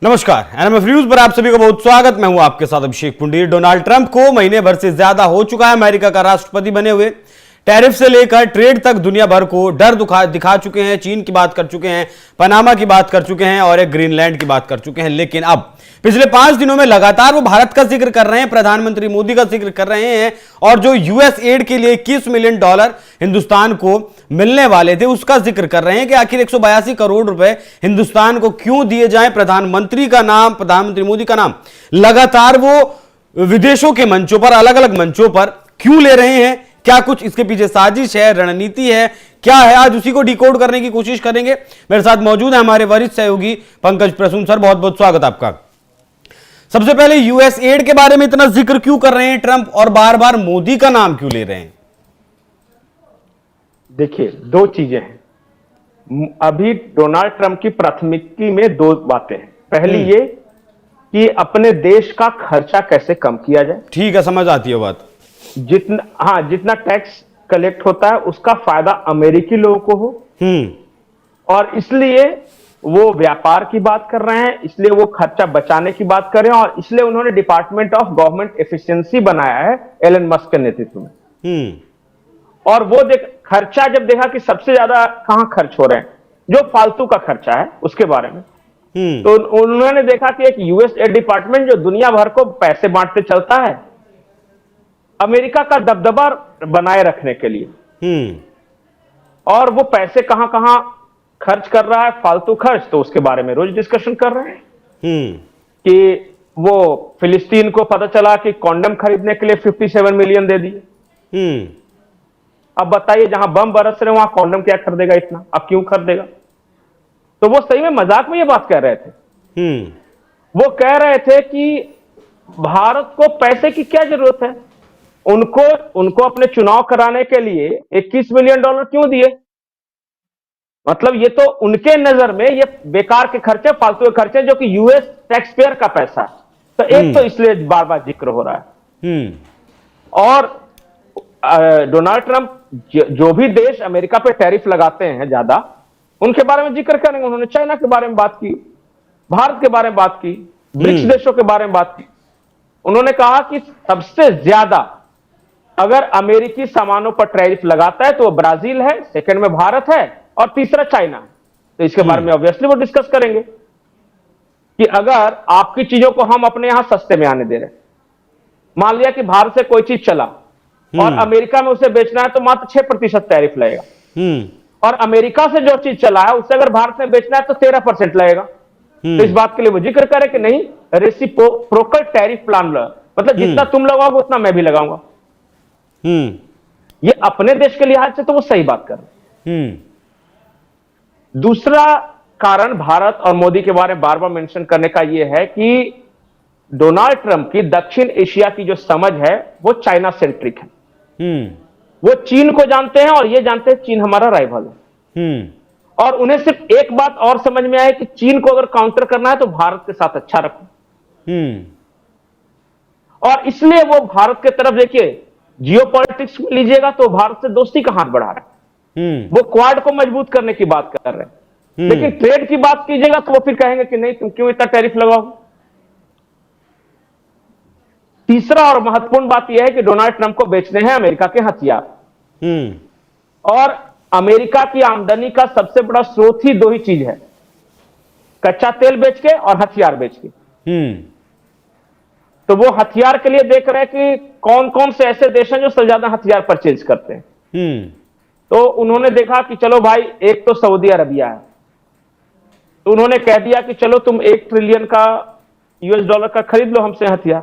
नमस्कार, NMF news पर आप सभी का बहुत स्वागत। मैं हूं आपके साथ अभिषेक पुंडीर। डोनाल्ड ट्रंप को महीने भर से ज्यादा हो चुका है अमेरिका का राष्ट्रपति बने हुए। टैरिफ से लेकर ट्रेड तक दुनिया भर को डर दिखा चुके हैं। चीन की बात कर चुके हैं, पनामा की बात कर चुके हैं और एक ग्रीनलैंड की बात कर चुके हैं। लेकिन अब पिछले 5 दिनों में लगातार वो भारत का जिक्र कर रहे हैं, प्रधानमंत्री मोदी का जिक्र कर रहे हैं और जो यूएस एड के लिए $21 मिलियन हिंदुस्तान को मिलने वाले थे उसका जिक्र कर रहे हैं कि आखिर 182 करोड़ रुपए हिंदुस्तान को क्यों दिए जाएं। प्रधानमंत्री मोदी का नाम लगातार वो विदेशों के मंचों पर, अलग अलग मंचों पर क्यों ले रहे हैं, क्या कुछ इसके पीछे साजिश है, रणनीति है, क्या है, आज उसी को डिकोड करने की कोशिश करेंगे। मेरे साथ मौजूद है हमारे वरिष्ठ सहयोगी पंकज प्रसून। सर, बहुत बहुत स्वागत आपका। सबसे पहले यूएस एड के बारे में इतना जिक्र क्यों कर रहे हैं ट्रंप और बार बार मोदी का नाम क्यों ले रहे हैं? देखिए, दो चीजें हैं। अभी डोनाल्ड ट्रंप की प्राथमिकता में दो बातें हैं। पहली ये कि अपने देश का खर्चा कैसे कम किया जाए। ठीक है, समझ आती है बात। जितना टैक्स कलेक्ट होता है उसका फायदा अमेरिकी लोगों को हो। और इसलिए वो व्यापार की बात कर रहे हैं, इसलिए वो खर्चा बचाने की बात कर रहे हैं और इसलिए उन्होंने डिपार्टमेंट ऑफ गवर्नमेंट एफिशिएंसी बनाया है एलन मस्क के नेतृत्व में। और वो खर्चा जब देखा कि सबसे ज्यादा कहां खर्च हो रहे हैं, जो फालतू का खर्चा है उसके बारे में, तो उन्होंने देखा कि एक यूएस एड डिपार्टमेंट जो दुनिया भर को पैसे बांटते चलता है अमेरिका का दबदबा बनाए रखने के लिए, और वो पैसे कहां कहां खर्च कर रहा है, फालतू खर्च, तो उसके बारे में रोज डिस्कशन कर रहे हैं। कि वो फिलिस्तीन को पता चला कि कॉन्डम खरीदने के लिए 57 मिलियन दे दिए। अब बताइए, जहां बम बरस रहे वहां कॉन्डम क्या खरीदेगा इतना, अब क्यों खरीदेगा? तो वो सही में मजाक में ये बात कह रहे थे। वो कह रहे थे कि भारत को पैसे की क्या जरूरत है, उनको अपने चुनाव कराने के लिए $21 मिलियन क्यों दिए? मतलब ये तो उनके नजर में ये बेकार के खर्चे, फालतू के खर्चे, जो कि यूएस टैक्स पेयर का पैसा है। तो एक तो इसलिए बार बार जिक्र हो रहा है। और डोनाल्ड ट्रंप जो भी देश अमेरिका पे टैरिफ लगाते हैं ज्यादा, उनके बारे में जिक्र करेंगे। उन्होंने चाइना के बारे में बात की, भारत के बारे में बात की, ब्रिक्स देशों के बारे में बात की। उन्होंने कहा कि सबसे ज्यादा अगर अमेरिकी सामानों पर टैरिफ लगाता है तो वो ब्राजील है, सेकंड में भारत है और तीसरा चाइना है। तो इसके बारे में ऑब्वियसली वो डिस्कस करेंगे कि अगर आपकी चीजों को हम अपने यहां सस्ते में आने दे रहे हैं, मान लिया कि भारत से कोई चीज चला और अमेरिका में उसे बेचना है तो मात्र 6% टैरिफ लगेगा, और अमेरिका से जो चीज चला है उसे अगर भारत में बेचना है तो 13% लगेगा। तो इस बात के लिए वो जिक्र करे कि नहीं, रेसिप्रोकल टैरिफ प्लान, मतलब जितना तुम लगाओगे उतना मैं भी लगाऊंगा। ये अपने देश के लिहाज से तो वो सही बात कर रहे हैं। दूसरा कारण भारत और मोदी के बारे में बार बार मेंशन करने का यह है कि डोनाल्ड ट्रंप की दक्षिण एशिया की जो समझ है वो चाइना सेंट्रिक है। वो चीन को जानते हैं और ये जानते हैं चीन हमारा राइवल है। और उन्हें सिर्फ एक बात और समझ में आए कि चीन को अगर काउंटर करना है तो भारत के साथ अच्छा रखो। और इसलिए वो भारत के तरफ, देखिए, जियोपॉलिटिक्स में लीजिएगा तो भारत से दोस्ती का हाथ बढ़ा रहा है। वो क्वाड को मजबूत करने की बात कर रहे हैं। लेकिन ट्रेड की बात कीजिएगा तो वो फिर कहेंगे कि नहीं, तुम क्यों इतना टैरिफ लगाओगे। तीसरा और महत्वपूर्ण बात यह है कि डोनाल्ड ट्रंप को बेचने हैं अमेरिका के हथियार, और अमेरिका की आमदनी का सबसे बड़ा स्रोत ही दो ही चीज है, कच्चा तेल बेच के और हथियार बेच के। तो वो हथियार के लिए देख रहे हैं कि कौन कौन से ऐसे देश हैं जो सबसे ज्यादा हथियार परचेज करते हैं। तो उन्होंने देखा कि चलो भाई, एक तो सऊदी अरबिया है, तो उन्होंने कह दिया कि चलो तुम $1 ट्रिलियन का US का खरीद लो हमसे हथियार।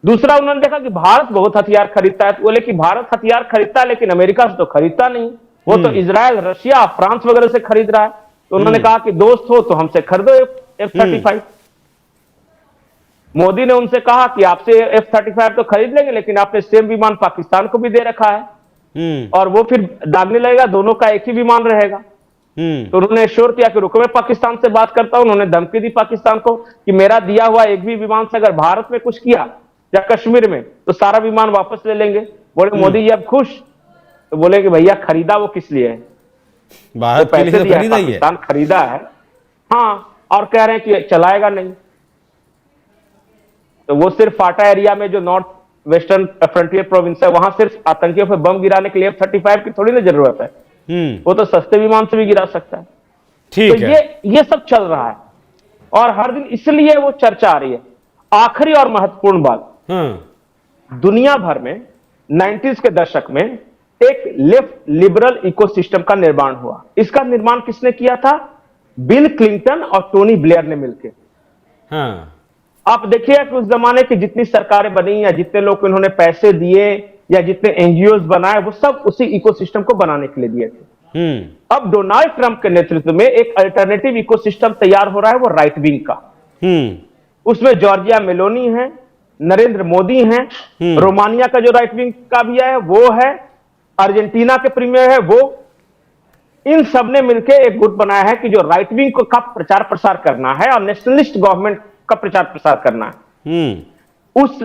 दूसरा, उन्होंने देखा कि भारत बहुत हथियार खरीदता है, तो बोले कि भारत हथियार खरीदता है लेकिन अमेरिका से तो खरीदता नहीं, वो तो इजराइल, रशिया, फ्रांस वगैरह से खरीद रहा है। तो उन्होंने कहा कि दोस्त हो तो हमसे खरीदो F-35। मोदी ने उनसे कहा कि आपसे F-35 तो खरीद लेंगे, लेकिन आपने सेम विमान पाकिस्तान को भी दे रखा है और वो फिर दागने लगेगा, दोनों का एक ही विमान रहेगा। तो उन्होंने श्योर किया कि रुको, मैं पाकिस्तान से बात करता हूं। उन्होंने धमकी दी पाकिस्तान को कि मेरा दिया हुआ एक भी विमान से अगर भारत में कुछ किया या कश्मीर में तो सारा विमान वापस ले लेंगे। बोले मोदी जी अब खुश? तो बोले कि भैया खरीदा वो किस लिए है, भारत तो पैसे दिया है, पाकिस्तान खरीदा है, हाँ, और कह रहे हैं कि चलाएगा नहीं। तो वो सिर्फ फाटा एरिया में जो नॉर्थ वेस्टर्न फ्रंटियर प्रोविंस है, वहां सिर्फ आतंकियों पर बम गिराने के लिए F-35 की थोड़ी ना जरूरत है। वो तो सस्ते विमान से भी गिरा सकता है। ठीक तो है। ये सब चल रहा है और हर दिन इसलिए वो चर्चा आ रही है। आखिरी और महत्वपूर्ण बात, दुनिया भर में 90s के दशक में एक लेफ्ट लिबरल इकोसिस्टम का निर्माण हुआ। इसका निर्माण किसने किया था? बिल क्लिंटन और टोनी ब्लेयर ने मिलकर। आप देखिए कि उस जमाने की जितनी सरकारें बनी या जितने लोग इन्होंने पैसे दिए या जितने एनजीओ बनाए, वो सब उसी इकोसिस्टम को बनाने के लिए दिए थे। अब डोनाल्ड ट्रंप के नेतृत्व में एक अल्टरनेटिव इकोसिस्टम तैयार हो रहा है, वो राइट विंग का। उसमें जॉर्जिया मेलोनी है, नरेंद्र मोदी हैं, रोमानिया का जो राइट विंग का भी है वो है, अर्जेंटीना के प्रीमियर है वो। इन सब ने मिलकर एक गुट बनाया है कि जो राइट विंग का प्रचार प्रसार करना है और नेशनलिस्ट गवर्नमेंट का प्रचार प्रसार करना है। उस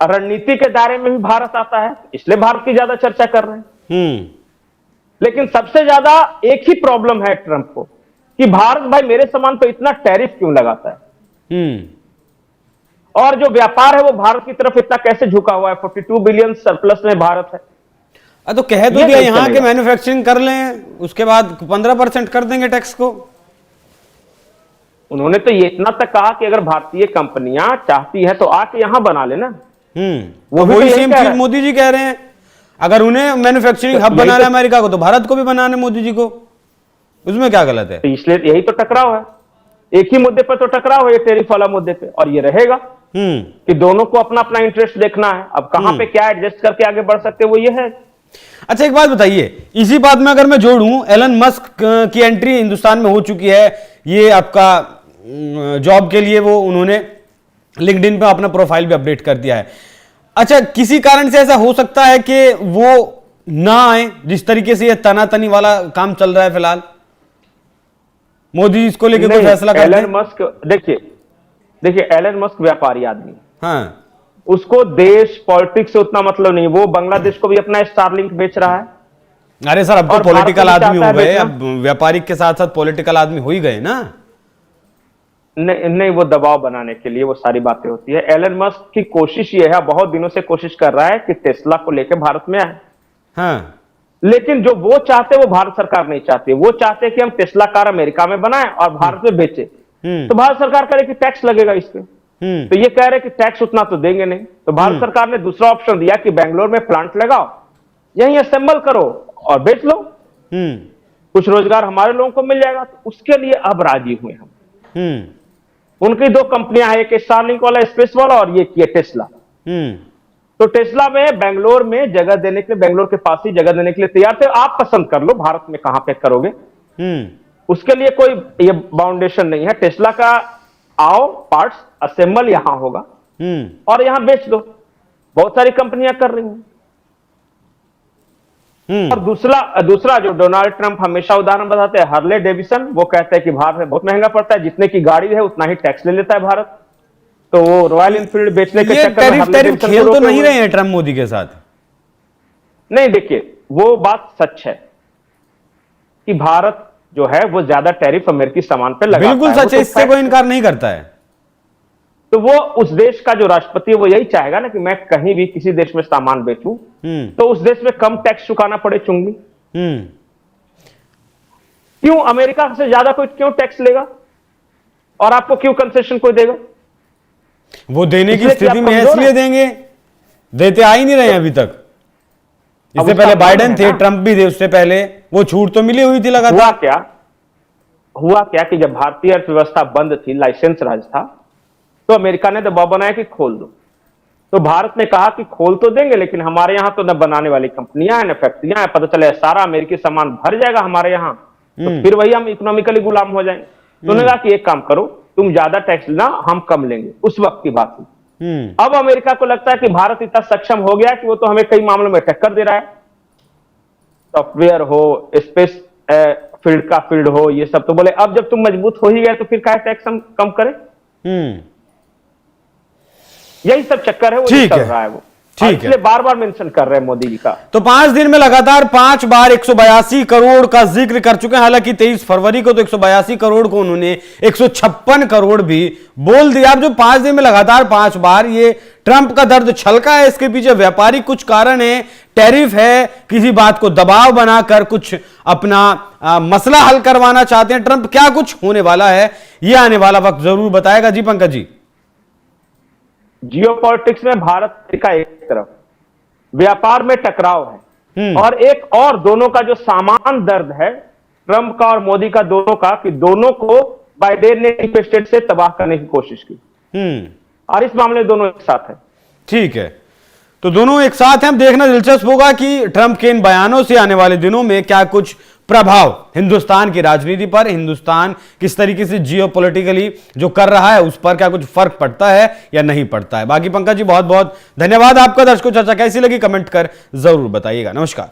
रणनीति के दायरे में भी भारत आता है, इसलिए भारत की ज्यादा चर्चा कर रहे हैं। लेकिन सबसे ज्यादा एक ही प्रॉब्लम है ट्रंप को कि भारत भाई मेरे सामान पे इतना टैरिफ क्यों लगाता है, और जो व्यापार है वो भारत की तरफ इतना कैसे झुका हुआ है। 42 बिलियन सरप्लस में भारत है। तो कह तो दिया यहां के मैन्युफैक्चरिंग कर लें, उसके बाद 15% कर देंगे टैक्स को। उन्होंने तो ये इतना तक कहा कि अगर भारतीय कंपनियां चाहती है तो आके यहां बना लेना। वो वही सेम चीज मोदी जी कह रहे हैं, अगर उन्हें मैन्युफैक्चरिंग हब बनाना है अमेरिका को, तो भारत को भी बनाना है मोदी जी को। उसमें क्या गलत है? तो इसलिए यही तो टकराव है, एक ही मुद्दे पर तो टकराव है, ये टैरिफ वाला मुद्दे पे। और ये रहेगा कि दोनों को अपना अपना इंटरेस्ट देखना है। अब कहां पे क्या एडजस्ट करके आगे बढ़ सकते हैं वो ये है। अच्छा, एक बात बताइए, इसी बात में अगर मैं जोड़ूं, एलन मस्क की एंट्री हिंदुस्तान में हो चुकी है। ये आपका जॉब के लिए वो उन्होंने लिंक्डइन पे अपना प्रोफाइल भी अपडेट कर दिया है। अच्छा, किसी कारण से ऐसा हो सकता है कि वो ना आए, जिस तरीके से ये तनातनी वाला काम चल रहा है फिलहाल, मोदी इसको लेकर कोई फैसला कर एलन मस्क, देखिए एलन मस्क व्यापारी आदमी, हाँ, उसको देश पॉलिटिक्स से उतना मतलब नहीं। वो बांग्लादेश को भी अपना स्टारलिंक बेच रहा है। अरे सर, अब तो पॉलिटिकल आदमी हो गए, अब व्यापारिक के साथ साथ पॉलिटिकल आदमी हो ही गए ना। नहीं, वो दबाव बनाने के लिए वो सारी बातें होती है। एलन मस्क की कोशिश ये है, बहुत दिनों से कोशिश कर रहा है कि टेस्ला को लेकर भारत में आए। हाँ, लेकिन जो वो चाहते वो भारत सरकार नहीं चाहती। वो चाहते कि हम टेस्ला कार अमेरिका में बनाएं और भारत में बेचे। तो भारत सरकार करे कि टैक्स लगेगा इस पे। तो ये कह रहे कि टैक्स उतना तो देंगे नहीं। तो भारत सरकार ने दूसरा ऑप्शन दिया कि बेंगलोर में प्लांट लगाओ, यहीं असेंबल करो और बेच लो, कुछ रोजगार हमारे लोगों को मिल जाएगा। तो उसके लिए अब राजी हुए हम। उनकी दो कंपनियां हैं, एक स्टारलिंक वाला स्पेस वाला और ये किए टेस्ला। तो टेस्ला में बेंगलोर में जगह देने के लिए, बेंगलोर के पास ही जगह देने के लिए तैयार थे। आप पसंद कर लो भारत में कहां पे करोगे, उसके लिए कोई ये बाउंडेशन नहीं है। टेस्ला का आओ, पार्ट्स असेंबल यहां होगा और यहां बेच दो। बहुत सारी कंपनियां कर रही हैं। और दूसरा जो डोनाल्ड ट्रंप हमेशा उदाहरण बताते हैं, हार्ले डेविसन, वो कहते हैं कि भारत में बहुत महंगा पड़ता है, जितने की गाड़ी है उतना ही टैक्स ले लेता है भारत। तो वो रॉयल एनफील्ड बेचने के चक्कर में टैरिफ खेल तो नहीं रहे हैं ट्रंप मोदी के साथ। नहीं, देखिए वो बात सच है कि भारत जो है वो ज्यादा टैरिफ अमेरिकी सामान पे लगाता है। बिल्कुल सच है, इससे कोई इनकार नहीं करता है। तो वो उस देश का जो राष्ट्रपति है वो यही चाहेगा ना कि मैं कहीं भी किसी देश में सामान बेचूं तो उस देश में कम टैक्स चुकाना पड़े चुंगी। क्यों अमेरिका से ज्यादा कोई क्यों टैक्स लेगा और आपको क्यों कंसेशन कोई देगा? वो देने की स्थिति में है इसलिए देंगे, देते आ ही नहीं रहे अभी तक। इससे पहले बाइडेन थे, ट्रंप भी थे, उससे पहले वो छूट तो मिली हुई थी लगातार। हुआ क्या कि जब भारतीय अर्थव्यवस्था बंद थी, लाइसेंस राज था, तो अमेरिका ने दबाव बनाया कि खोल दो। तो भारत ने कहा कि खोल तो देंगे, लेकिन हमारे यहां तो न बनाने वाली कंपनियां हैं न फैक्ट्रियां हैं, पता चले सारा अमेरिकी सामान भर जाएगा हमारे यहां, तो फिर वही हम इकोनॉमिकली गुलाम हो जाएंगे। तो उन्होंने कहा कि एक काम करो, तुम ज्यादा टैक्स लेना, हम कम लेंगे। उस वक्त की बात थी। अब अमेरिका को लगता है कि भारत इतना सक्षम हो गया कि वो तो हमें कई मामलों में टक्कर दे रहा है, सॉफ्टवेयर हो, स्पेस फील्ड हो, ये सब। तो बोले अब जब तुम मजबूत हो ही गए तो फिर क्या टैक्स हम कम करें। यही सब चक्कर है, वो चल रहा है वो। ठीक है। इसलिए बार बार मेंशन कर रहे हैं मोदी जी का। तो 5 दिन में लगातार 5 बार 182 करोड़ का जिक्र कर चुके हैं। हालांकि 23 फरवरी को तो 182 करोड़ को उन्होंने 156 करोड़ भी बोल दिया। अब जो 5 दिन में लगातार 5 बार, ये ट्रंप का दर्द छलका है? इसके पीछे व्यापारिक कुछ कारण है, टैरिफ है, किसी बात को दबाव बनाकर कुछ अपना मसला हल करवाना चाहते हैं ट्रंप? क्या कुछ होने वाला है, ये आने वाला वक्त जरूर बताएगा। जी पंकज जी। जियोपॉलिटिक्स में भारत अमेरिका एक तरफ, व्यापार में टकराव है, और एक और दोनों का जो सामान दर्द है ट्रंप का और मोदी का, दोनों का, कि दोनों को बाइडेन ने डीप स्टेट से तबाह करने की कोशिश की, और इस मामले में दोनों एक साथ है। ठीक है, तो दोनों एक साथ हैं। अब देखना दिलचस्प होगा कि ट्रंप के इन बयानों से आने वाले दिनों में क्या कुछ प्रभाव हिंदुस्तान की राजनीति पर, हिंदुस्तान किस तरीके से जियोपॉलिटिकली जो कर रहा है उस पर क्या कुछ फर्क पड़ता है या नहीं पड़ता है। बाकी पंकज जी बहुत बहुत धन्यवाद आपका। दर्शकों, चर्चा कैसी लगी कमेंट कर जरूर बताइएगा। नमस्कार।